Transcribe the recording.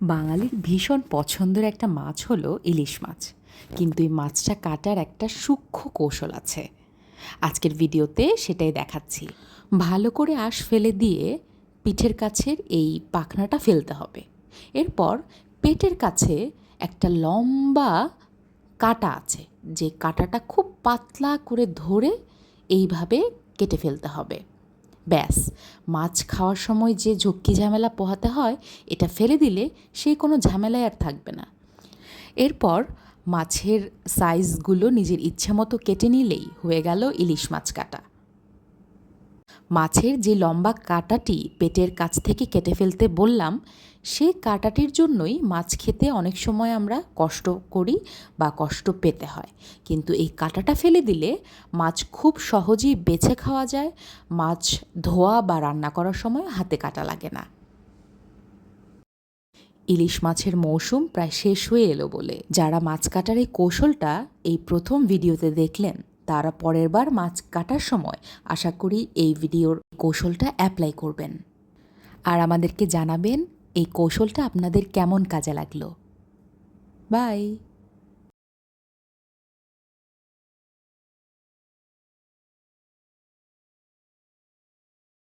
বাঙালির ভীষণ পছন্দের একটা মাছ হলো ইলিশ মাছ, কিন্তু এই মাছটা কাটার একটা সূক্ষ্ম কৌশল আছে। আজকের ভিডিওতে সেটাই দেখাচ্ছি। ভালো করে আঁশ ফেলে দিয়ে পিঠের কাছের এই পাখনাটা ফেলতে হবে। এরপর পেটের কাছে একটা লম্বা কাটা আছে, যে কাটাটা খুব পাতলা করে ধরে এইভাবে কেটে ফেলতে হবে। ব্যাস, মাছ খাওয়ার সময় যে ঝক্কি ঝামেলা পোহাতে হয়, এটা ফেলে দিলে সেই কোনো ঝামেলাই আর থাকবে না। এরপর মাছের সাইজগুলো নিজের ইচ্ছে মতো কেটে নিলেই হয়ে গেল ইলিশ মাছ কাটা। মাছের যে লম্বা কাঁটাটি পেটের কাছ থেকে কেটে ফেলতে বললাম, সে কাঁটাটির জন্যই মাছ খেতে অনেক সময় আমরা কষ্ট করি বা কষ্ট পেতে হয়। কিন্তু এই কাঁটাটা ফেলে দিলে মাছ খুব সহজেই বেছে খাওয়া যায়। মাছ ধোয়া বা রান্না করার সময় হাতে কাটা লাগে না। ইলিশ মাছের মৌসুম প্রায় শেষ হয়ে এলো বলে যারা মাছ কাটার এই কৌশলটা এই প্রথম ভিডিওতে দেখলেন, তারা পরের বার মাছ কাটার সময় আশা করি এই ভিডিওর কৌশলটা অ্যাপ্লাই করবেন। আর আমাদেরকে জানাবেন এই কৌশলটা আপনাদের কেমন কাজে লাগলো। বাই।